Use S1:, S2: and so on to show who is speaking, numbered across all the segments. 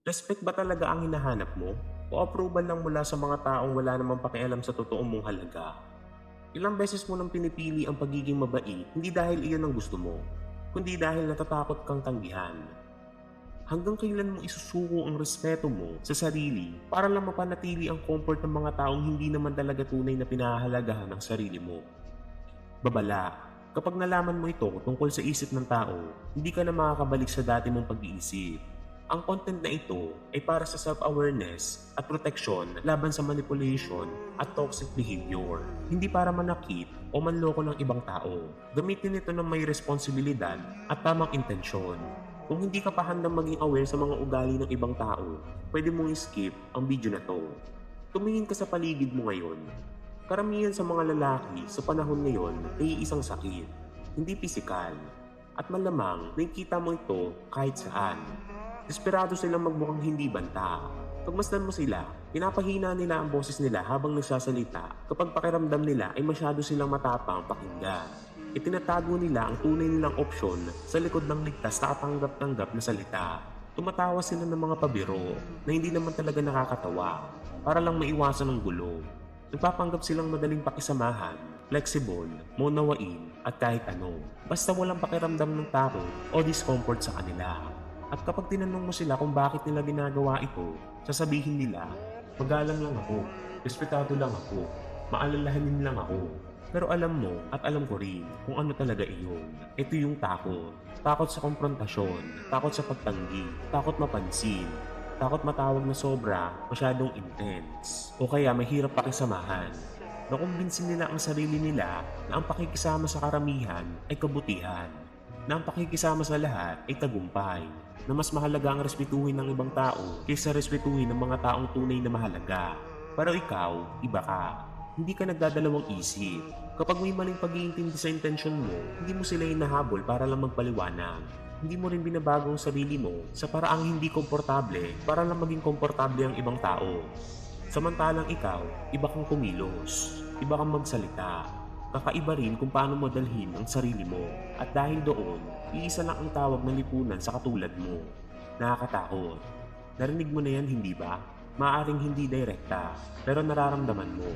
S1: Respect ba talaga ang hinahanap mo? O approval lang mula sa mga taong wala namang pakialam sa totoong mong halaga? Ilang beses mo nang pinipili ang pagiging mabait, hindi dahil iyon ang gusto mo, kundi dahil natatakot kang tanggihan. Hanggang kailan mo isusuko ang respeto mo sa sarili para lang mapanatili ang comfort ng mga taong hindi naman talaga tunay na pinahahalagahan ng sarili mo? Babala, kapag nalaman mo ito tungkol sa isip ng tao, hindi ka na makakabalik sa dati mong pag-iisip. Ang content na ito ay para sa self-awareness at proteksyon laban sa manipulation at toxic behavior. Hindi para manakit o manloko ng ibang tao. Gamitin ito ng may responsibilidad at tamang intensyon. Kung hindi ka pa handang maging aware sa mga ugali ng ibang tao, pwede mong skip ang video na to. Tumingin ka sa paligid mo ngayon. Karamihan sa mga lalaki sa panahon ngayon ay isang sakit, hindi pisikal. At malamang nakikita mo ito kahit saan. Desperado silang magmukhang hindi banta. Pagmasdan mo sila, pinapahina nila ang boses nila habang nagsasalita kapag pakiramdam nila ay masyado silang matapang pakinggan. Itinatago nila ang tunay nilang opsyon sa likod ng ligtas na katanggap-tanggap na salita. Tumatawa sila ng mga pabiro na hindi naman talaga nakakatawa para lang maiwasan ang gulo. Nagpapanggap silang madaling pakisamahan, flexible, maunawain at kahit ano. Basta walang pakiramdam ng takot o discomfort sa kanila. At kapag tinanong mo sila kung bakit nila ginagawa ito, sasabihin nila, magalang lang ako, respetado lang ako, maalalahanin lang ako. Pero alam mo at alam ko rin kung ano talaga iyon. Ito yung takot. Takot sa konfrontasyon, takot sa pagtanggi, takot mapansin, takot matawag na sobra, masyadong intense, o kaya mahirap pakisamahan. Nakumbinsin nila ang sarili nila na ang pakikisama sa karamihan ay kabutihan, na ang pakikisama sa lahat ay tagumpay, na mas mahalaga ang respetuhin ng ibang tao kaysa respetuhin ng mga taong tunay na mahalaga. Pero ikaw, iba ka. Hindi ka nagdadalawang isip. Kapag may maling pag-iintindi sa intensyon mo, hindi mo sila hinahabol para lang magpaliwanag. Hindi mo rin binabago ang sarili mo sa paraang hindi komportable para lang maging komportable ang ibang tao. Samantalang ikaw, iba kang kumilos, iba kang magsalita. Kakaiba rin kung paano mo dalhin ang sarili mo. At dahil doon, iisa lang ang tawag ng lipunan sa katulad mo. Nakakatakot. Narinig mo na yan, hindi ba? Maaring hindi direkta, pero nararamdaman mo.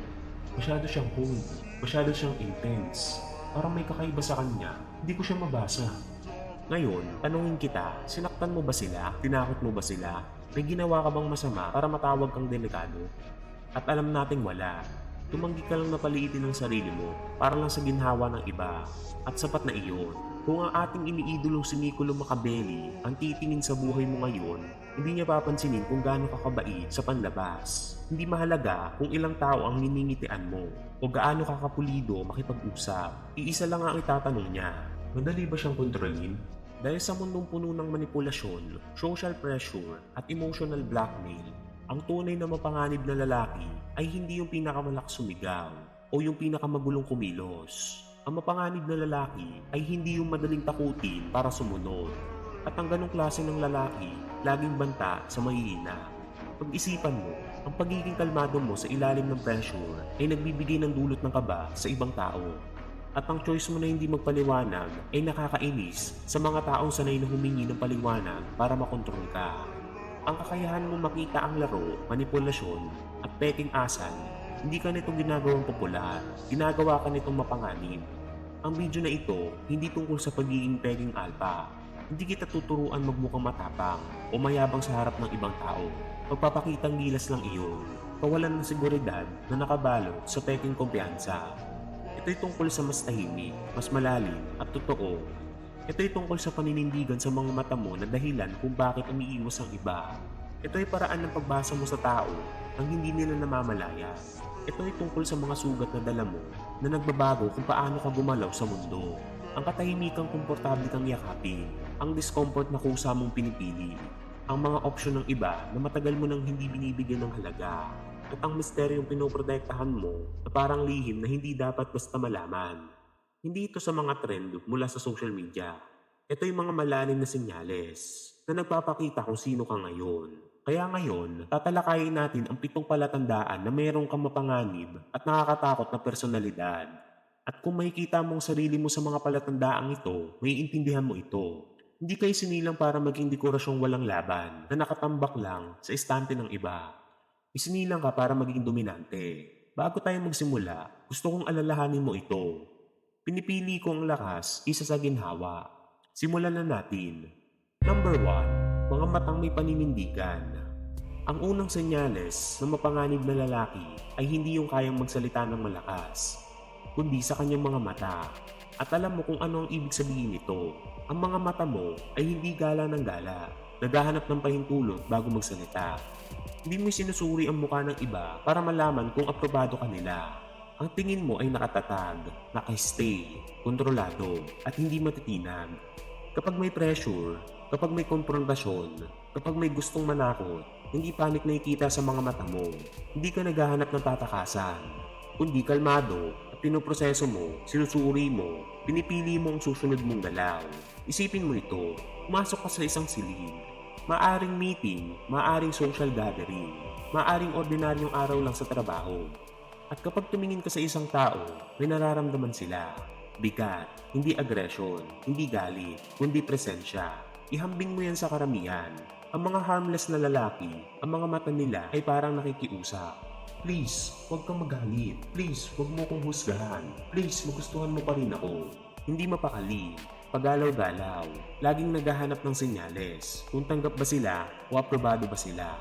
S1: Masyado siyang cold, masyado siyang intense. Parang may kakaiba sa kanya, hindi ko siya mabasa. Ngayon, tanungin kita, sinaktan mo ba sila? Tinakot mo ba sila? May ginawa ka bang masama para matawag kang delikado? At alam nating wala. Tumanggi ka lang na paliitin ang sarili mo para lang sa ginhawa ng iba. At sapat na iyon. Kung ang ating iniidolong si Niccolo Machiavelli ang titingin sa buhay mo ngayon, hindi niya papansinin kung gaano ka kabait sa panlabas. Hindi mahalaga kung ilang tao ang niningitian mo o gaano ka kapulido makipag-usap. Iisa lang ang itatanong niya. Madali ba siyang kontrolin? Dahil sa mundong puno ng manipulasyon, social pressure at emotional blackmail, ang tunay na mapanganib na lalaki ay hindi yung pinakamalakas sumigaw o yung pinakamagulong kumilos. Ang mapanganib na lalaki ay hindi yung madaling takutin para sumunod. At ang ganong klase ng lalaki, laging banta sa mahihina. Pag-isipan mo, ang pagiging kalmado mo sa ilalim ng pressure ay nagbibigay ng dulot ng kaba sa ibang tao. At ang choice mo na hindi magpaliwanag ay nakakainis sa mga taong sanay na humingi ng paliwanag para makontrol ka. Ang kakayahan mo makita ang laro, manipulasyon, at peking asal, hindi ka nito ginagawang popular, ginagawa ka nitong mapanganib. Ang video na ito, hindi tungkol sa pagiging peking alpha. Hindi kita tuturuan magmukhang matapang o mayabang sa harap ng ibang tao. Magpapakitang gilas lang iyon, kawalan ng seguridad na nakabalot sa peking kumpiyansa. Ito'y tungkol sa mas tahimik, mas malalim at totoo. Ito'y tungkol sa paninindigan sa mga mata mo na dahilan kung bakit umiiwas ang iba. Ito'y paraan ng pagbasa mo sa tao ang hindi nila namamalaya. Ito'y tungkol sa mga sugat na dala mo na nagbabago kung paano ka gumalaw sa mundo. Ang katahimikang komportable kang yakapin, ang discomfort na kusa mong pinipili, ang mga opsyon ng iba na matagal mo nang hindi binibigyan ng halaga, at ang misteryong pinoprotektahan mo na parang lihim na hindi dapat basta malaman. Hindi ito sa mga trend mula sa social media. Ito yung mga malalim na senyales na nagpapakita kung sino ka ngayon. Kaya ngayon, tatalakayin natin ang 7 palatandaan na mayroong kang mapanganib at nakakatakot na personalidad. At kung makikita mo ang sarili mo sa mga palatandaang ito, maiintindihan mo ito. Hindi kayo sinilang para maging dekorasyong walang laban na nakatambak lang sa estante ng iba. Isinilang ka para maging dominante. Bago tayo magsimula, gusto kong alalahanin mo ito. Pinipili ko ang lakas isa sa ginhawa. Simulan na natin. Number 1. Mga matang may paninindigan. Ang unang senyales ng mapanganib na lalaki ay hindi yung kayang magsalita ng malakas, kundi sa kanyang mga mata. At alam mo kung ano ang ibig sabihin nito. Ang mga mata mo ay hindi gala ng gala, naghahanap ng pahintulot bago magsalita. Hindi mo sinusuri ang mukha ng iba para malaman kung aprobado ka nila. Ang tingin mo ay nakatatag, naka-stay, kontrolado, at hindi matitinag. Kapag may pressure, kapag may konfrontasyon, kapag may gustong manakot, hindi panik nakikita sa mga mata mo. Hindi ka naghahanap ng tatakasan, kundi kalmado at pinoproseso mo, sinusuri mo, pinipili mo ang susunod mong galaw. Isipin mo ito, pumasok ka sa isang silid. Maaring meeting, maaring social gathering, maaring ordinaryong araw lang sa trabaho. At kapag tumingin ka sa isang tao, may nararamdaman sila. Bigat, hindi aggression, hindi galit, kundi presensya. Ihambing mo yan sa karamihan. Ang mga harmless na lalaki, ang mga mata nila ay parang nakikiusap. Please, huwag kang magalit. Please, huwag mo kong husgahan. Please, magustuhan mo pa rin ako. Hindi mapakali, pagalaw-galaw, laging naghahanap ng senyales kung tanggap ba sila o aprobado ba sila.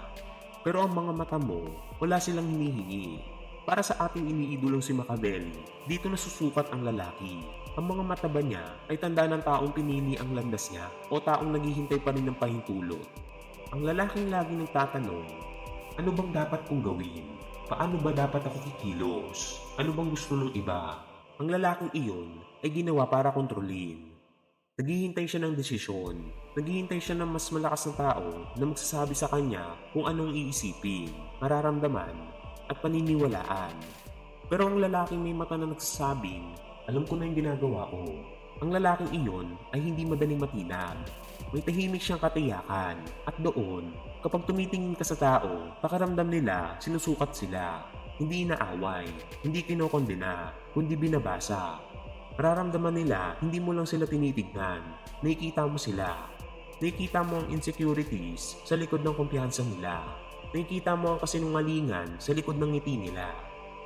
S1: Pero ang mga mata mo, wala silang hinihingi. Para sa ating iniidolong si Machiavelli, dito nasusukat ang lalaki. Ang mga mata ba niya ay tanda ng taong pinili ang landas niya o taong naghihintay pa rin ng pahintulot? Ang lalaking laging nagtatanong, ano bang dapat kong gawin? Paano ba dapat ako kikilos? Ano bang gusto ng iba? Ang lalaking iyon ay ginawa para kontrolin. Naghihintay siya ng desisyon. Naghihintay siya ng mas malakas na tao na magsasabi sa kanya kung anong iisipin, mararamdaman, at paniniwalaan. Pero ang lalaking may mata na nagsasabing, alam ko na yung ginagawa ko. Ang lalaking iyon ay hindi madaling matinag. May tahimik siyang katiyakan. At doon, kapag tumitingin ka sa tao, pakaramdam nila, sinusukat sila. Hindi inaaway, hindi kinokondena, kundi binabasa. Mararamdaman nila, hindi mo lang sila tinitignan. Nakikita mo sila. Nakikita mo ang insecurities sa likod ng kumpiyansa nila. Nakikita mo ang kasinungalingan sa likod ng ngiti nila.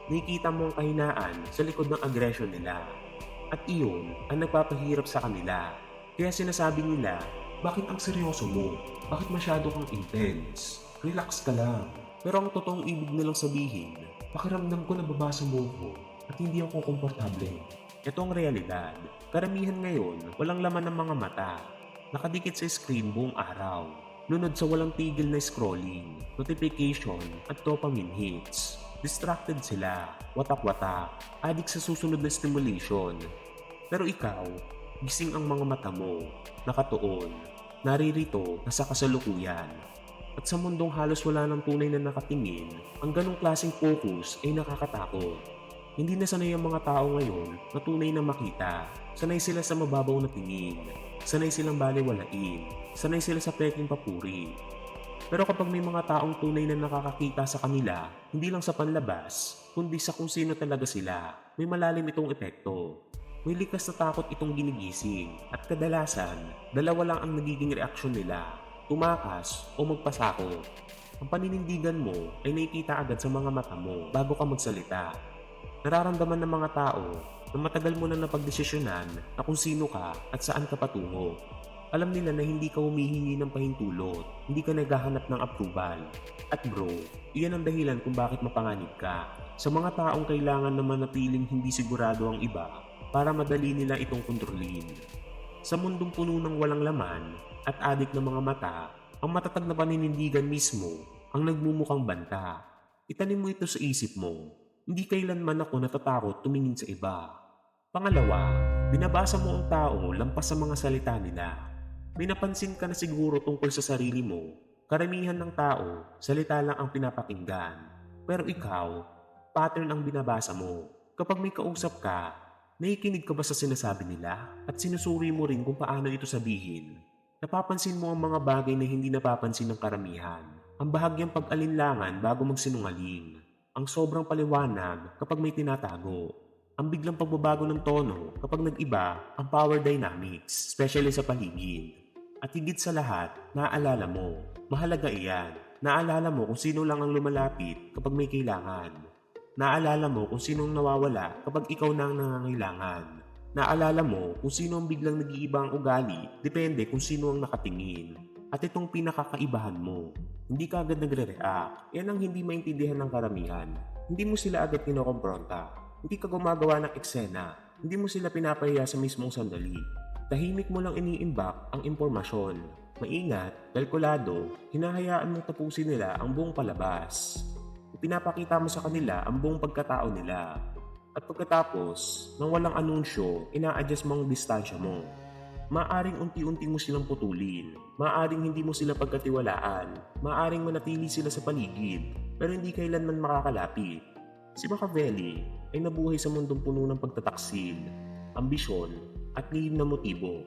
S1: Nakikita mo ang kahinaan sa likod ng aggression nila. At iyon ang nagpapahirap sa kanila. Kaya sinasabi nila, bakit ang seryoso mo? Bakit masyado kang intense? Relax ka lang. Pero ang totoong ibig nilang sabihin, pakiramdam ko na babasa mo ko at hindi ako komportable. Ito ang realidad. Karamihan ngayon, walang laman ng mga mata. Nakadikit sa screen buong araw. Lunod sa walang tigil na scrolling, notification at dopamine hits. Distracted sila, watak-watak, addict sa susunod na stimulation. Pero ikaw, gising ang mga mata mo, nakatuon, naririto na sa kasalukuyan. At sa mundong halos wala ng tunay na nakatingin, ang ganong klaseng focus ay nakakatakot. Hindi na sanay ang mga tao ngayon na tunay na makita. Sanay sila sa mababaw na tingin. Sanay silang baliwalain. Sanay sila sa peking papuri. Pero kapag may mga taong tunay na nakakakita sa kanila, hindi lang sa panlabas, kundi sa kung sino talaga sila, may malalim itong epekto. May likas na takot itong ginigising at kadalasan, dalawa lang ang nagiging reaksyon nila, tumakas o magpasako. Ang paninindigan mo ay nakikita agad sa mga mata mo bago ka magsalita. Nararamdaman ng mga tao na matagal mo na napagdesisyonan na kung sino ka at saan ka patungo. Alam nila na hindi ka humihingi ng pahintulot, hindi ka naghahanap ng approval. At bro, iyan ang dahilan kung bakit mapanganib ka. Sa mga taong kailangan na manatiling hindi sigurado ang iba para madali nila itong kontrolin. Sa mundong puno ng walang laman at adik ng mga mata, ang matatag na paninindigan mismo ang nagmumukhang banta. Itanim mo ito sa isip mo. Hindi kailanman ako natatakot tumingin sa iba. Pangalawa, binabasa mo ang tao lampas sa mga salita nila. May napansin ka na siguro tungkol sa sarili mo. Karamihan ng tao, salita lang ang pinapakinggan. Pero ikaw, pattern ang binabasa mo. Kapag may kausap ka, nakikinig ka ba sa sinasabi nila? At sinusuri mo rin kung paano ito sabihin. Napapansin mo ang mga bagay na hindi napapansin ng karamihan. Ang bahagyang pag-alinlangan bago magsinungaling. Ang sobrang paliwanag kapag may tinatago. Ang biglang pagbabago ng tono kapag nag-iba ang power dynamics, especially sa paligid. At higit sa lahat, naaalala mo. Mahalaga iyan. Naalala mo kung sino lang ang lumalapit kapag may kailangan. Naalala mo kung sinong nawawala kapag ikaw na ang nangangailangan. Naalala mo kung sino ang biglang nag-iiba ang ugali, depende kung sino ang nakatingin. At itong pinakakaibahan mo, hindi ka agad nagre-react. Yan ang hindi maintindihan ng karamihan. Hindi mo sila agad kinokompronta. Hindi ka gumagawa ng eksena. Hindi mo sila pinapahiya sa mismong sandali. Tahimik mo lang iniimbak ang impormasyon. Maingat, kalkulado, hinahayaan mong tapusin nila ang buong palabas. Ipinapakita mo sa kanila ang buong pagkatao nila. At pagkatapos, nang walang anunsyo, ina-adjust mo ang distansya mo. Maaring unti-unti mo silang putulin. Maaring hindi mo sila pagkatiwalaan. Maaring manatili sila sa paligid, pero hindi kailanman makakalapit. Si Machiavelli ay nabuhay sa mundong puno ng pagtataksil, ambisyon, at lihim na motibo.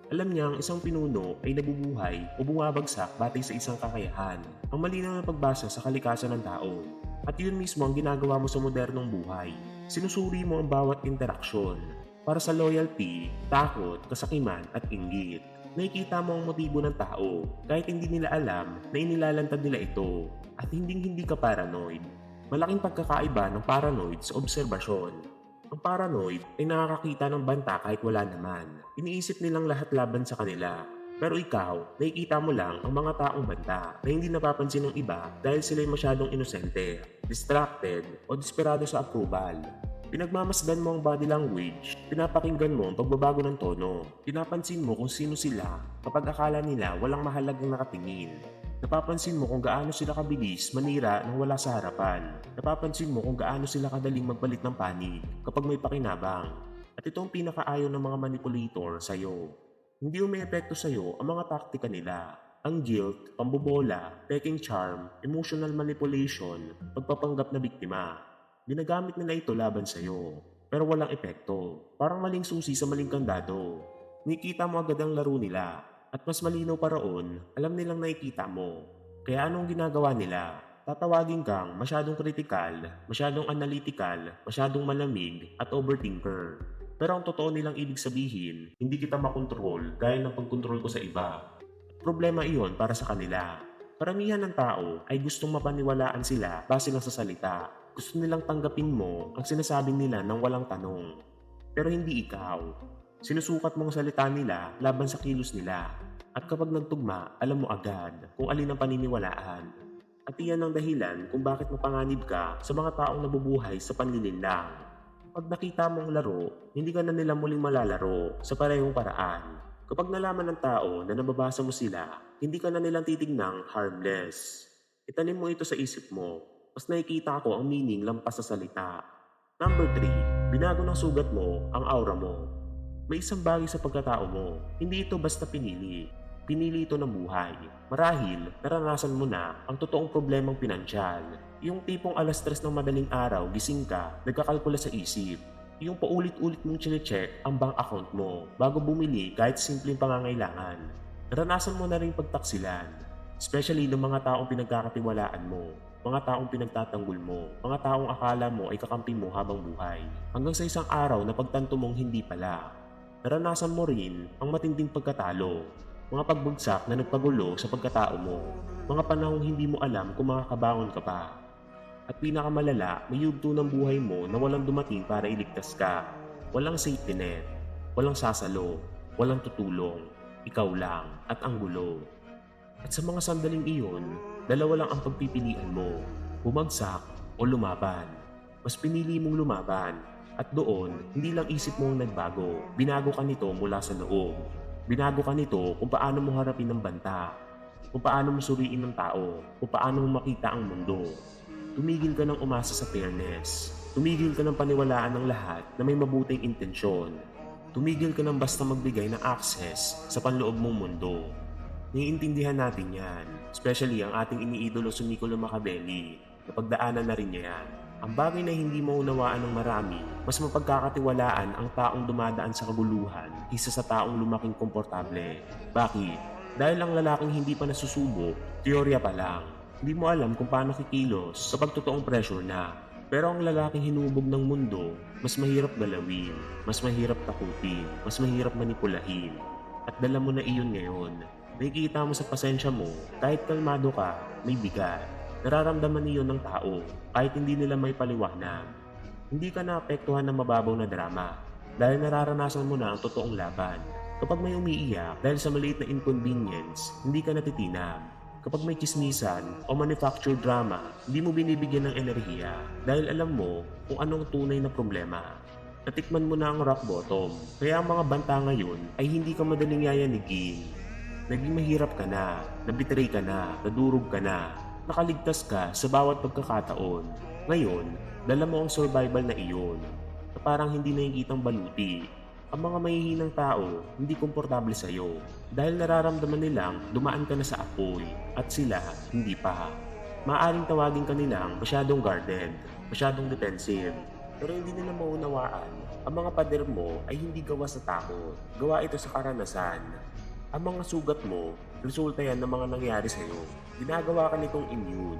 S1: Alam niya ang isang pinuno ay nabubuhay o bumabagsak batay sa isang kakayahan. Ang malinaw na pagbasa sa kalikasan ng tao. At yun mismo ang ginagawa mo sa modernong buhay. Sinusuri mo ang bawat interaksyon para sa loyalty, takot, kasakiman at inggit. Nakikita mo ang motibo ng tao kahit hindi nila alam na inilalantad nila ito. At hindi ka paranoid. Malaking pagkakaiba ng paranoid sa obserbasyon. Ang paranoid ay nakakakita ng banta kahit wala naman. Iniisip nilang lahat laban sa kanila. Pero ikaw, nakikita mo lang ang mga taong banta na hindi napapansin ng iba dahil sila'y masyadong inosente, distracted, o desperado sa approval. Pinagmamasdan mo ang body language, pinapakinggan mo ang pagbabago ng tono, pinapansin mo kung sino sila kapag akala nila walang mahalagang nakatingin. Napapansin mo kung gaano sila kabilis manira nang wala sa harapan. Napapansin mo kung gaano sila kadaling magpalit ng panig kapag may pakinabang. At ito ang pinakaayaw ng mga manipulator sa'yo. Hindi umiepekto sa'yo ang mga taktika nila. Ang guilt, pambobola, peking charm, emotional manipulation, pagpapanggap na biktima. Ginagamit nila ito laban sa'yo, pero walang epekto. Parang maling susi sa maling kandado. Nakikita mo agad ang laro nila. At mas malinaw pa roon, alam nilang nakikita mo. Kaya anong ginagawa nila? Tatawagin kang masyadong kritikal, masyadong analytical, masyadong malamig, at overthinker. Pero ang totoo nilang ibig sabihin, hindi kita makontrol gaya ng pagkontrol ko sa iba. Problema iyon para sa kanila. Karamihan ng tao ay gustong mapaniwalaan sila base lang sa salita. Gusto nilang tanggapin mo ang sinasabi nila nang walang tanong. Pero hindi ikaw. Sinusukat mong salita nila laban sa kilos nila. At kapag nagtugma, alam mo agad kung alin ang paniniwalaan. At iyan ang dahilan kung bakit mapanganib ka sa mga taong nabubuhay sa panlilinlang. Pag nakita mong laro, hindi ka na nila muling malalaro sa parehong paraan. Kapag nalaman ng tao na nababasa mo sila, hindi ka na nilang titignang harmless. Itanim mo ito sa isip mo. Mas nakikita ko ang meaning lampas sa salita. Number 3, binago ng sugat mo ang aura mo. May isang bagay sa pagkatao mo, hindi ito basta pinili. Pinili ito ng buhay. Marahil, naranasan mo na ang totoong problemang pinansyal. Yung tipong alas 3 ng madaling araw, gising ka, nagkakalkula sa isip. Yung paulit-ulit mong chinecheck ang bank account mo bago bumili kahit simpleng pangangailangan. Naranasan mo na rin pagtaksilan, especially ng mga taong pinagkakatiwalaan mo, mga taong pinagtatanggol mo, mga taong akala mo ay kakampi mo habang buhay. Hanggang sa isang araw na pagtanto mong hindi pala. Naranasan mo rin ang matinding pagkatalo, mga pagbagsak na nagpagulo sa pagkatao mo, mga panahong hindi mo alam kung makakabangon ka pa. At pinakamalala, may yugto ng buhay mo na walang dumating para iligtas ka. Walang safety net, walang sasalo, walang tutulong, ikaw lang at ang gulo. At sa mga sandaling iyon, dalawa lang ang pagpipilian mo, bumagsak o lumaban. Mas pinili mong lumaban. At doon, hindi lang isip mo ang nagbago, binago ka nito mula sa loob. Binago ka nito kung paano mo harapin ang banta, kung paano mo suriin ang tao, kung paano mo makita ang mundo. Tumigil ka ng umasa sa fairness. Tumigil ka ng paniwalaan ng lahat na may mabuting intensyon. Tumigil ka ng basta magbigay ng access sa panloob mong mundo. Naiintindihan natin yan, especially ang ating iniidolo si Niccolò Machiavelli, na pagdaanan na rin niya yan. Ang bagay na hindi maunawaan ng marami, mas mapagkakatiwalaan ang taong dumadaan sa kaguluhan kaysa sa taong lumaking komportable. Bakit? Dahil ang lalaking hindi pa nasusubo, teorya pa lang. Hindi mo alam kung paano kikilos sa pagtotoong pressure na. Pero ang lalaking hinubog ng mundo, mas mahirap galawin, mas mahirap takutin, mas mahirap manipulahin. At dala mo na iyon ngayon. Nakikita mo sa pasensya mo, kahit kalmado ka, may bigat. Nararamdaman niyo ng tao, kahit hindi nila may paliwanag. Hindi ka naapektuhan ng mababaw na drama, dahil nararanasan mo na ang totoong laban. Kapag may umiiyak dahil sa maliit na inconvenience, hindi ka natitinag. Kapag may chismisan o manufactured drama, hindi mo binibigyan ng enerhiya dahil alam mo kung anong tunay na problema. Natikman mo na ang rock bottom, kaya ang mga banta ngayon ay hindi ka madaling yayanigin. Naging mahirap ka na, nabitray ka na, nadurog ka na, nakaligtas ka sa bawat pagkakataon. Ngayon, dala mo ang survival na iyon, na parang hindi nakikitang baluti. Ang mga mahihinang tao hindi komportable sa'yo dahil nararamdaman nilang dumaan ka na sa apoy at sila hindi pa. Maaring tawagin ka nilang masyadong guarded, masyadong defensive, pero hindi nila maunawaan. Ang mga pader mo ay hindi gawa sa takot, gawa ito sa karanasan. Ang mga sugat mo, resulta yan ng mga nangyari sa'yo. Ginagawa ka nitong immune.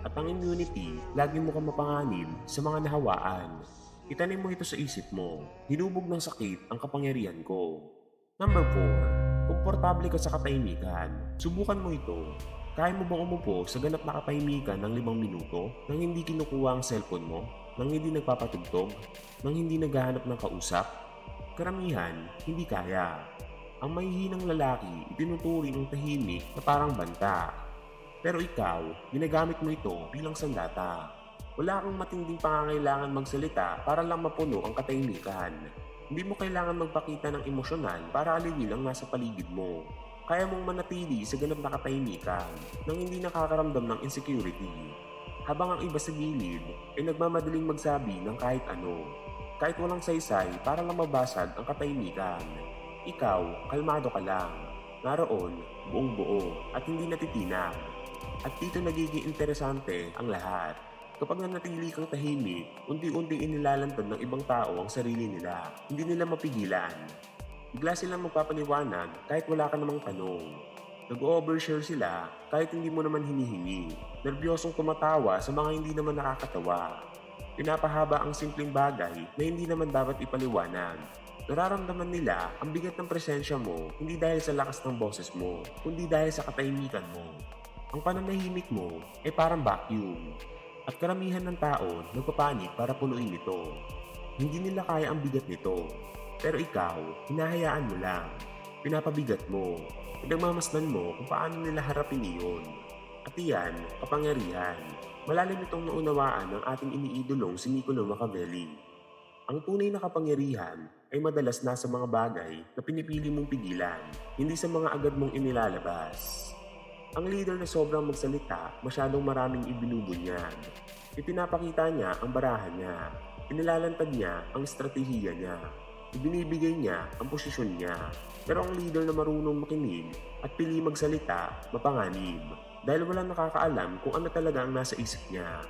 S1: At ang immunity, lagi mo kang mapanganib sa mga nahawaan. Itanim mo ito sa isip mo. Hinubog ng sakit ang kapangyarihan ko. Number 4. Komportable ka sa katahimikan. Subukan mo ito. Kaya mo bang umupo sa ganap na katahimikan ng 5 minuto nang hindi kinukuha ang cellphone mo, nang hindi nagpapatugtog, nang hindi naghahanap ng kausap? Karamihan, hindi kaya. Ang mahihinang lalaki, itinuturing ang tahimik na parang banta. Pero ikaw, ginagamit mo ito bilang sandata. Wala kang matinding pangangailangan magsalita para lang mapuno ang katahimikan. Hindi mo kailangan magpakita ng emosyonal para aliwin ang nasa paligid mo. Kaya mong manatili sa ganap na katahimikan nang hindi nakakaramdam ng insecurity. Habang ang iba sa gilid ay nagmamadaling magsabi ng kahit ano. Kahit walang saysay para lang mabasag ang katahimikan. Ikaw, kalmado ka lang. Naroon, buong buo at hindi natitinag. At dito nagiging interesante ang lahat. Kapag nanatili kang tahimik, unti-unti inilalantad ng ibang tao ang sarili nila. Hindi nila mapigilan. Bigla silang magpapaliwanag kahit wala ka namang tanong. Nag-overshare sila kahit hindi mo naman hinihingi. Nerbyosong tumatawa sa mga hindi naman nakakatawa. Pinapahaba ang simpleng bagay na hindi naman dapat ipaliwanag. Nararamdaman nila ang bigat ng presensya mo hindi dahil sa lakas ng boses mo, kundi dahil sa katahimikan mo. Ang pananahimik mo ay parang vacuum. At karamihan ng tao nagpapanik para punuin ito. Hindi nila kaya ang bigat nito. Pero ikaw, hinahayaan mo lang. Pinapabigat mo. Pinagmamasdan mo kung paano nila harapin iyon. At iyan, kapangyarihan. Malalim itong naunawaan ng ating iniidolong si Niccolo Machiavelli. Ang tunay na kapangyarihan ay madalas nasa mga bagay na pinipili mong pigilan, hindi sa mga agad mong inilalabas. Ang leader na sobrang magsalita, masyadong maraming ibinubunyag. Ipinapakita niya ang barahan niya. Inilalantad niya ang estratehiya niya. Ibinibigay niya ang posisyon niya. Pero ang leader na marunong makinig at pili magsalita, mapanganib. Dahil walang nakakaalam kung ano talaga ang nasa isip niya.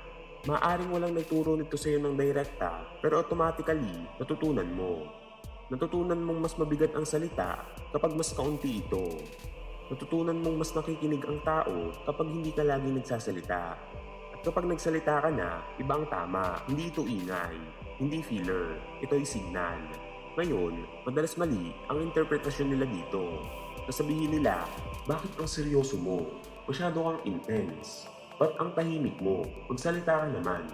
S1: Maaring walang nagturo nito sa iyo ng direkta, pero automatically, natutunan mo. Natutunan mong mas mabigat ang salita kapag mas kaunti ito. Natutunan mong mas nakikinig ang tao kapag hindi ka lagi nagsasalita. At kapag nagsalita ka na, iba ang tama, hindi ito ingay, hindi filler, ito ay signal. Ngayon, madalas mali ang interpretasyon nila dito. Sasabihin nila, bakit ang seryoso mo? Masyado kang intense. Ba't ang tahimik mo? Magsalita ka naman.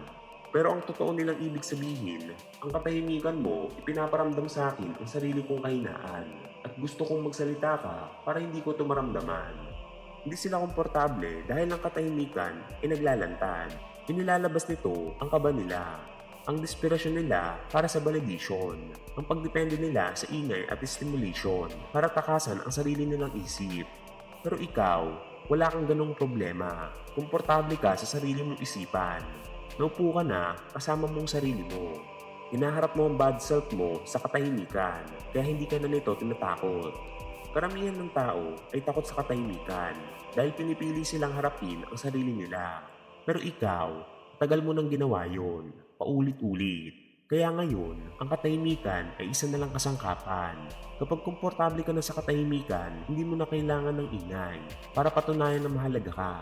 S1: Pero ang totoo nilang ibig sabihin, ang katahimikan mo, ipinaparamdam sa akin ang sarili kong kahinaan. At gusto kong magsalita ka para hindi ko ito maramdaman. Hindi sila komportable dahil ang katahimikan ay naglalantad. Inilalabas nito ang kaba nila, ang desperasyon nila para sa validation, ang pagdepende nila sa ingay at stimulation para takasan ang sarili nilang isip. Pero ikaw, wala kang ganong problema. Komportable ka sa sarili mong isipan. Naupo ka na kasama mong sarili mo. Hinaharap mo ang bad self mo sa katahimikan, kaya hindi ka na nito tinatakot. Karamihan ng tao ay takot sa katahimikan dahil pinipili silang harapin ang sarili nila. Pero ikaw, tagal mo nang ginawa yun, paulit-ulit. Kaya ngayon, ang katahimikan ay isa na lang kasangkapan. Kapag komportable ka na sa katahimikan, hindi mo na kailangan ng ingay para patunayan na mahalaga ka.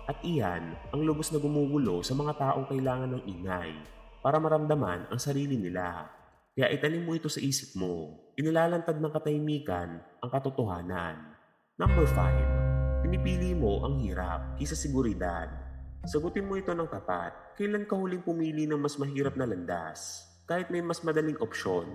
S1: At iyan ang lubos na gumugulo sa mga taong kailangan ng ingay para maramdaman ang sarili nila. Kaya itanim mo ito sa isip mo. Inilalantad ng katahimikan ang katotohanan. Number 5. Pinipili mo ang hirap kaysa seguridad. Sagutin mo ito ng tapat. Kailan ka huling pumili ng mas mahirap na landas? Kahit may mas madaling opsyon.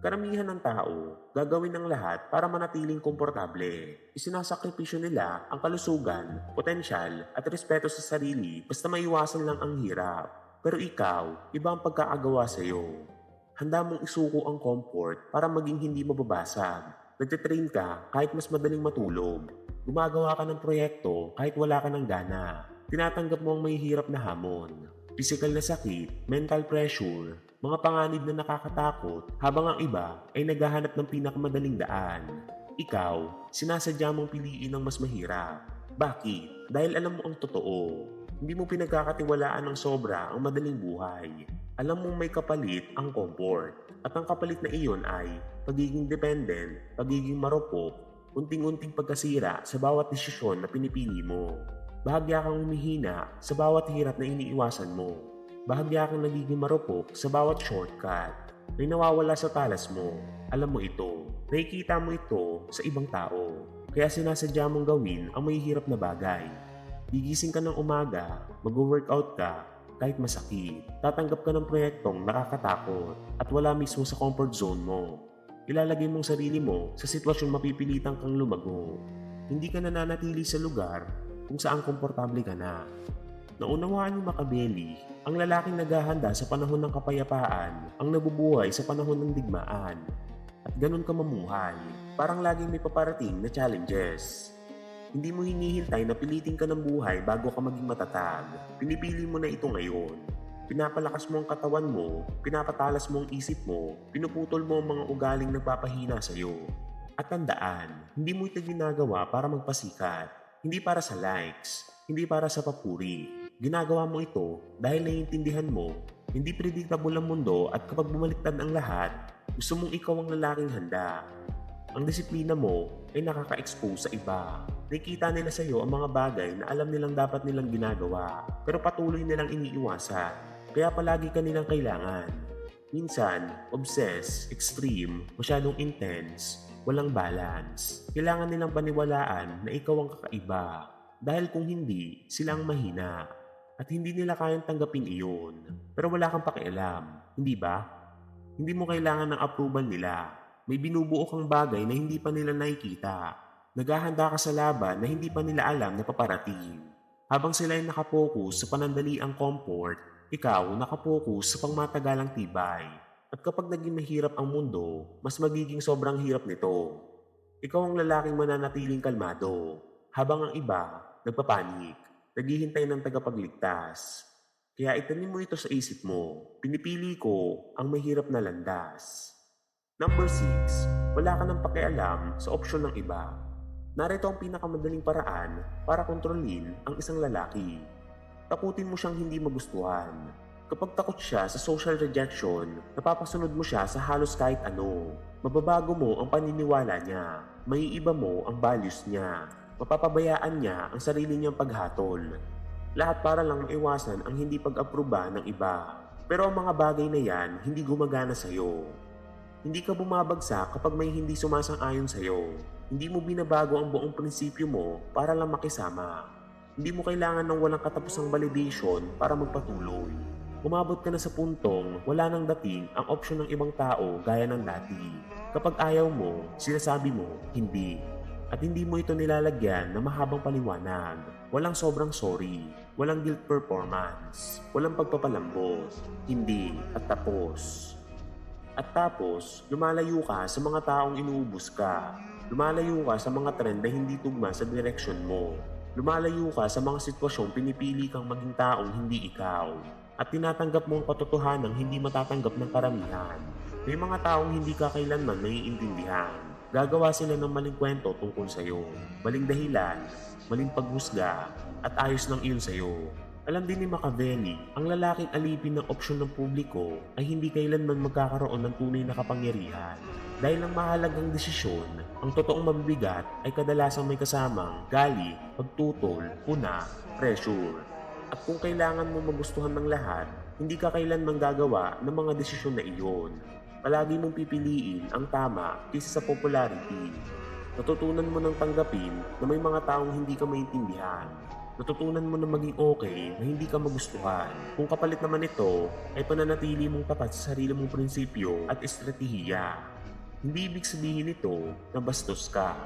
S1: Karamihan ng tao, gagawin ng lahat para manatiling komportable. Isinasakripisyo nila ang kalusugan, potensyal at respeto sa sarili basta maiwasan lang ang hirap. Pero ikaw, iba ang pagkakagawa sa iyo. Handa mong isuko ang comfort para maging hindi mababasag. Nagtitrain ka kahit mas madaling matulog. Gumagawa ka ng proyekto kahit wala ka ng gana. Tinatanggap mo ang may hirap na hamon. Physical na sakit, mental pressure, mga panganib na nakakatakot habang ang iba ay naghahanap ng pinakamadaling daan. Ikaw, sinasadya mong piliin ang mas mahirap. Bakit? Dahil alam mo ang totoo. Hindi mo pinagkakatiwalaan ng sobra ang madaling buhay. Alam mong may kapalit ang comfort. At ang kapalit na iyon ay pagiging dependent, pagiging marupok, unting-unting pagkasira sa bawat desisyon na pinipili mo. Bahagya kang humihina sa bawat hirap na iniiwasan mo. Bahagya kang nagiging marupok sa bawat shortcut. May nawawala sa talas mo. Alam mo ito. Nakikita mo ito sa ibang tao. Kaya sinasadya mong gawin ang may hirap na bagay. Gigising ka ng umaga, mag-workout ka, kahit masakit. Tatanggap ka ng proyektong nakakatakot at wala mismo sa comfort zone mo. Ilalagay mong sarili mo sa sitwasyong mapipilitan kang lumago. Hindi ka nananatili sa lugar kung saan komportable ka na. Naunawaan ni Machiavelli, ang lalaking naghahanda sa panahon ng kapayapaan ang nabubuhay sa panahon ng digmaan. At ganun ka mamuhay, parang laging may paparating na challenges. Hindi mo hinihintay na pilitin ka ng buhay bago ka maging matatag. Pinipili mo na ito ngayon. Pinapalakas mo ang katawan mo, pinapatalas mo ang isip mo, pinuputol mo ang mga ugaling nagpapahina sa iyo. At tandaan, hindi mo ito ginagawa para magpasikat, hindi para sa likes, hindi para sa papuri. Ginagawa mo ito dahil naiintindihan mo, hindi predictable ang mundo at kapag bumaliktad ang lahat, gusto mong ikaw ang lalaking handa. Ang disiplina mo ay nakaka-expose sa iba. Nakikita nila sa iyo ang mga bagay na alam nilang dapat nilang ginagawa pero patuloy nilang iniiwasan. Kaya palagi ka nilang kailangan. Minsan, obsessed, extreme, masyadong intense, walang balance. Kailangan nilang paniwalaan na ikaw ang kakaiba. Dahil kung hindi, sila ang mahina. At hindi nila kayang tanggapin iyon. Pero wala kang pakialam, hindi ba? Hindi mo kailangan ng approval nila. May binubuo kang bagay na hindi pa nila nakikita. Naghahanda ka sa laban na hindi pa nila alam na paparating. Habang sila ay nakapokus sa panandaliang comfort, ikaw nakapokus sa pangmatagalang tibay. At kapag naging mahirap ang mundo, mas magiging sobrang hirap nito. Ikaw ang lalaking mananatiling kalmado, habang ang iba nagpapanik, naghihintay ng tagapagligtas. Kaya itanim mo ito sa isip mo, pinipili ko ang mahirap na landas. Number 6. Wala ka ng pakialam sa opsyon ng iba. Narito ang pinakamadaling paraan para kontrolin ang isang lalaki. Takutin mo siyang hindi magustuhan. Kapag takot siya sa social rejection, napapasunod mo siya sa halos kahit ano. Mababago mo ang paniniwala niya. Maiiba mo ang values niya. Mapapabayaan niya ang sarili niyang paghatol. Lahat para lang maiwasan ang hindi pag-aproba ng iba. Pero ang mga bagay na yan hindi gumagana sa'yo. Hindi ka bumabagsak kapag may hindi sumasang-ayon sa'yo. Hindi mo binabago ang buong prinsipyo mo para lang makisama. Hindi mo kailangan ng walang katapusang validation para magpatuloy. Umabot ka na sa puntong wala nang dating ang opsyon ng ibang tao gaya ng dati. Kapag ayaw mo, sinasabi mo, hindi. At hindi mo ito nilalagyan ng mahabang paliwanag. Walang sobrang sorry. Walang guilt performance. Walang pagpapalambot. Hindi at tapos. At tapos, lumalayo ka sa mga taong inuubos ka. Lumalayo ka sa mga trend na hindi tugma sa direksyon mo. Lumalayo ka sa mga sitwasyong pinipili kang maging taong hindi ikaw. At tinatanggap mo ang katotohanang hindi matatanggap ng karamihan. May mga taong hindi ka kailanman naiintindihan. Gagawa sila ng maling kwento tungkol sa'yo. Maling dahilan, maling paghusga, at ayos lang iyon sa'yo. Alam din ni Machiavelli, ang lalaking alipin ng opsyon ng publiko ay hindi kailanman magkakaroon ng tunay na kapangyarihan. Dahil ang mahalagang desisyon, ang totoong mabibigat ay kadalasang may kasamang galit, pagtutol, puna, pressure. At kung kailangan mo magustuhan ng lahat, hindi ka kailanman gagawa ng mga desisyon na iyon. Palagi mong pipiliin ang tama kaysa sa popularity. Natutunan mo ng tanggapin na may mga taong hindi ka maintindihan. Natutunan mo na maging okay na hindi ka magustuhan. Kung kapalit naman ito ay pananatili mong tapat sa sarili mong prinsipyo at estratehiya. Hindi ibig sabihin ito na bastos ka.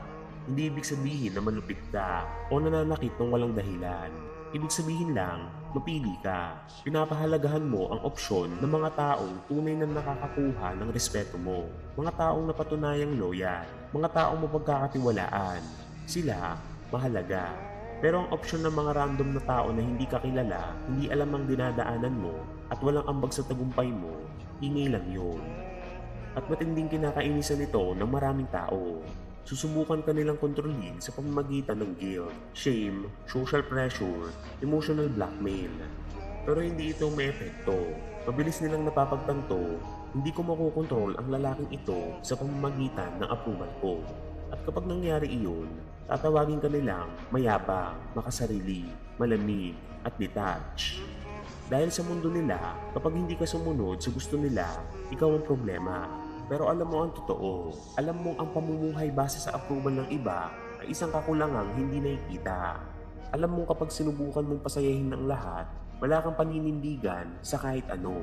S1: Hindi ibig sabihin na malupit ka o nananakit ng walang dahilan. Ibig sabihin lang, mapili ka. Pinapahalagahan mo ang opsyon ng mga taong tunay na nakakakuha ng respeto mo. Mga taong napatunayang loyal. Mga taong mapagkakatiwalaan. Sila, mahalaga. Pero ang opsyon ng mga random na tao na hindi ka kilala, hindi alam ang dinadaanan mo, at walang ambag sa tagumpay mo, ingay lang yun. At matinding kinakainisan ito ng maraming tao. Susubukan ka nilang kontrolin sa pamamagitan ng guilt, shame, social pressure, emotional blackmail. Pero hindi ito may epekto. Mabilis nilang napapagtanto, hindi ko makokontrol ang lalaking ito sa pamamagitan ng approval ko. At kapag nangyari iyon, tatawagin ka nilang mayabang, makasarili, malamig, at detached. Dahil sa mundo nila, kapag hindi ka sumunod sa gusto nila, ikaw ang problema. Pero alam mo ang totoo, alam mo ang pamumuhay base sa approval ng iba ay isang kakulangang hindi nakikita. Alam mo kapag sinubukan mong pasayahin ng lahat, wala kang paninindigan sa kahit ano.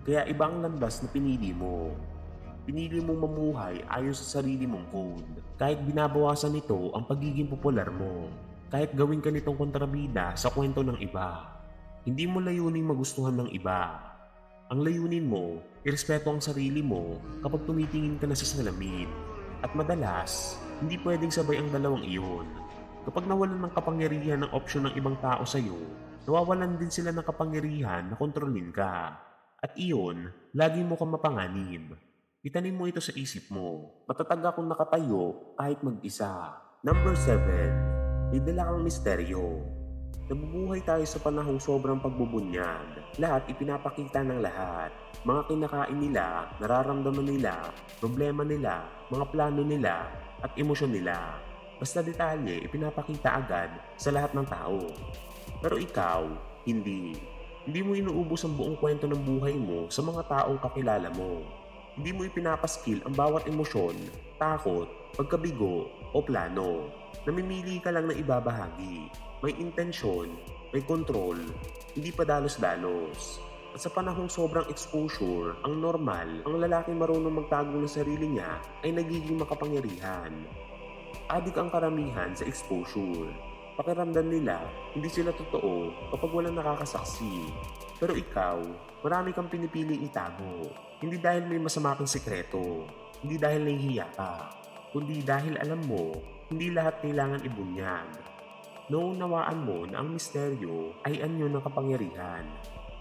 S1: Kaya iba ang landas na pinili mo. Pinili mong mamuhay ayon sa sarili mong code. Kahit binabawasan nito ang pagiging popular mo. Kahit gawin ka nitong kontrabida sa kwento ng iba. Hindi mo layuning magustuhan ng iba. Ang layunin mo, irespeto ang sarili mo kapag tumitingin ka na sa salamin. At madalas, hindi pwedeng sabay ang dalawang iyon. Kapag nawalan ng kapangyarihan ng opsyon ng ibang tao sa iyo, nawawalan din sila ng kapangyarihan na kontrolin ka. At iyon, lagi mo kang mapanganib. Itanim mo ito sa isip mo. Matatag akong nakatayo kahit mag-isa. Number 7. May dala kang misteryo. Nabubuhay tayo sa panahong sobrang pagbubunyag. Lahat ipinapakita ng lahat. Mga kinakain nila, nararamdaman nila, problema nila, mga plano nila, at emosyon nila. Basta detalye ipinapakita agad sa lahat ng tao. Pero ikaw, hindi. Hindi mo inuubos ang buong kwento ng buhay mo sa mga taong kakilala mo. Hindi mo ipinapaskil ang bawat emosyon, takot, pagkabigo, o plano. Namimili ka lang na ibabahagi. May intensyon, may control, hindi pa dalos-dalos. At sa panahong sobrang exposure, ang normal, ang lalaking marunong magtago ng sarili niya ay nagiging makapangyarihan. Adik ang karamihan sa exposure. Pakiramdam nila, hindi sila totoo kapag walang nakakasaksi. Pero ikaw, marami kang pinipiling itago. Hindi dahil may masama kang sekreto, hindi dahil nahihiya ka, kundi dahil alam mo, hindi lahat kailangan ibunyag. Naunawaan mo na ang misteryo ay anyo ng kapangyarihan.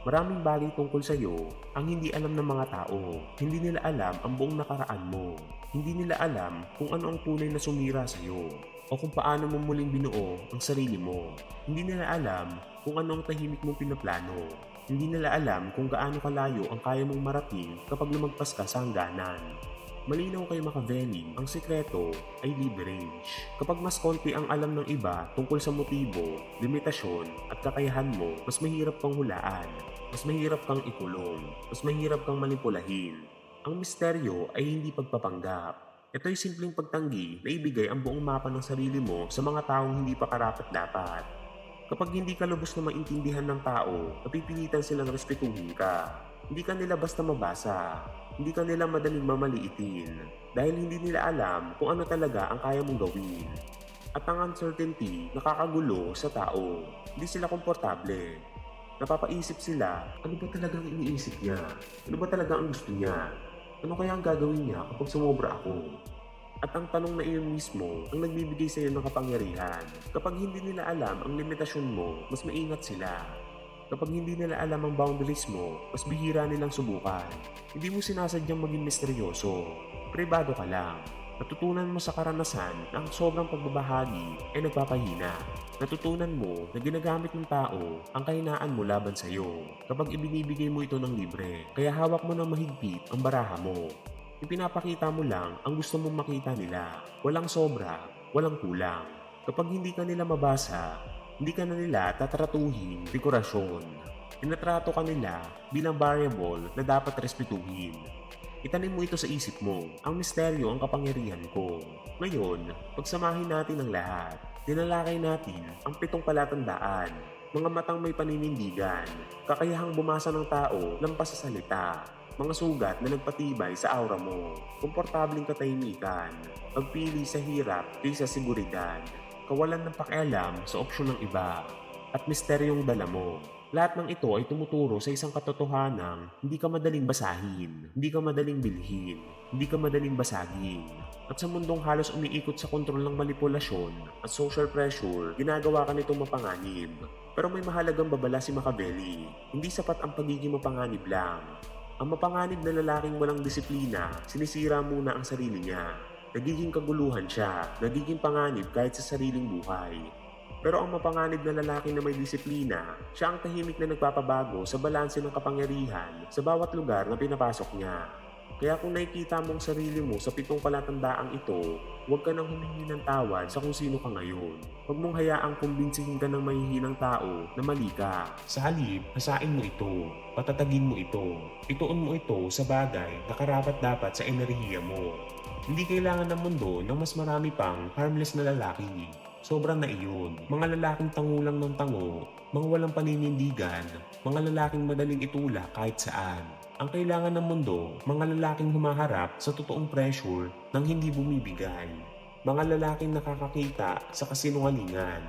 S1: Maraming bagay tungkol sa iyo ang hindi alam ng mga tao. Hindi nila alam ang buong nakaraan mo. Hindi nila alam kung ano ang tunay na sumira sa iyo o kung paano mo muling binuo ang sarili mo. Hindi nila alam kung ano ang tahimik mong pinaplano. Hindi nila alam kung gaano kalayo ang kaya mong marating kapag lumagpas ka sa hangganan. Malinaw kay Machiavelli, ang sikreto ay leverage. Kapag mas konti ang alam ng iba tungkol sa motibo, limitasyon at kakayahan mo, mas mahirap kang hulaan, mas mahirap kang ikulong, mas mahirap kang manipulahin. Ang misteryo ay hindi pagpapanggap. Ito ay simpleng pagtanggi na ibigay ang buong mapa ng sarili mo sa mga taong hindi pa karapat-dapat. Kapag hindi ka lubos na maintindihan ng tao, napipilitan silang respetuhin ka. Hindi ka nila basta mabasa. Hindi ka nila madaling mamaliitin dahil hindi nila alam kung ano talaga ang kaya mong gawin. At ang uncertainty nakakagulo sa tao. Hindi sila komportable. Napapaisip sila, ano ba talagang iniisip niya? Ano ba talaga ang gusto niya? Ano kaya ang gagawin niya kapag sumobra ako? At ang tanong na iyon mismo ang nagbibigay sa iyo ng kapangyarihan. Kapag hindi nila alam ang limitasyon mo, mas maingat sila. Kapag hindi nila alam ang boundaries mo, mas bihira nilang subukan. Hindi mo sinasadyang maging misteryoso. Pribado ka lang. Natutunan mo sa karanasan na ang sobrang pagbabahagi ay nagpapahina. Natutunan mo na ginagamit ng tao ang kahinaan mo laban sa iyo kapag ibinibigay mo ito ng libre. Kaya hawak mo ng mahigpit ang baraha mo. Ipinapakita mo lang ang gusto mong makita nila. Walang sobra, walang kulang. Kapag hindi ka nila mabasa, hindi ka na nila tatratuhin dekorasyon. Tinatrato ka nila bilang variable na dapat respetuhin. Itanim mo ito sa isip mo. Ang misteryo ang kapangyarihan ko. Ngayon, pagsamahin natin ang lahat. Dinalakay natin ang 7 palatandaan. Mga matang may paninindigan. Kakayahang bumasa ng tao lampas sa salita. Mga sugat na nagpatibay sa aura mo. Komportabling katahimikan. Pagpili sa hirap kaysa seguridad. Kawalan ng pakialam sa opsyon ng iba. At misteryong dala mo. Lahat ng ito ay tumuturo sa isang katotohanan, hindi ka madaling basahin, hindi ka madaling bilhin, hindi ka madaling basagin. At sa mundong halos umiikot sa kontrol ng manipulasyon at social pressure, ginagawa ka nitong mapanganib. Pero may mahalagang babala si Machiavelli, hindi sapat ang pagiging mapanganib lang. Ang mapanganib na lalaking walang disiplina, sinisira muna ang sarili niya. Nagiging kaguluhan siya, nagiging panganib kahit sa sariling buhay. Pero ang mapanganib na lalaki na may disiplina, siya ang tahimik na nagpapabago sa balanse ng kapangyarihan sa bawat lugar na pinapasok niya. Kaya kung nakikita mong sarili mo sa 7 palatandaang ito, huwag ka nang humingi ng tawad sa kung sino ka ngayon. Huwag mong hayaang kumbinsihin ka ng mahihinang tao na mali ka. Sa halip, hasain mo ito, patatagin mo ito, ituon mo ito sa bagay na karapat-dapat sa enerhiya mo. Hindi kailangan ng mundo ng mas marami pang harmless na lalaki. Sobrang na iyon. Mga lalaking tangulang ng tango, mga walang paninindigan, mga lalaking madaling itulak kahit saan. Ang kailangan ng mundo, mga lalaking humaharap sa totoong pressure nang hindi bumibigay. Mga lalaking nakakakita sa kasinungalingan.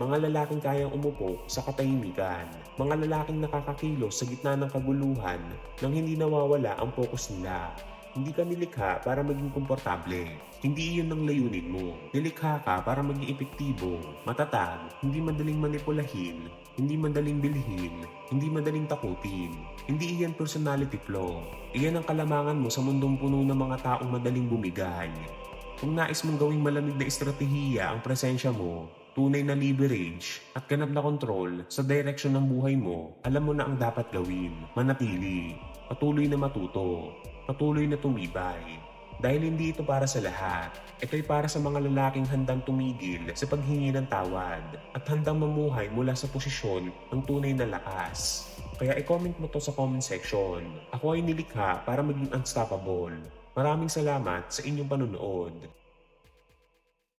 S1: Mga lalaking kayang umupo sa katahimikan. Mga lalaking nakakakilos sa gitna ng kaguluhan nang hindi nawawala ang focus nila. Hindi ka nilikha para maging komportable. Hindi iyon ang layunin mo. Nilikha ka para maging epektibo, matatag, hindi madaling manipulahin, hindi madaling bilhin, hindi madaling takutin. Hindi iyan personality flaw. Iyan ang kalamangan mo sa mundong puno ng mga taong madaling bumigay. Kung nais mong gawing malamig na estratehiya ang presensya mo, tunay na leverage at ganap na kontrol sa direksyon ng buhay mo, alam mo na ang dapat gawin. Manatili, patuloy na matuto, patuloy na tumibay. Dahil hindi ito para sa lahat. Ito'y para sa mga lalaking handang tumigil sa paghingi ng tawad at handang mamuhay mula sa posisyon ng tunay na lakas. Kaya i-comment mo to sa comment section. Ako ay nilikha para maging unstoppable. Maraming salamat sa inyong panunood.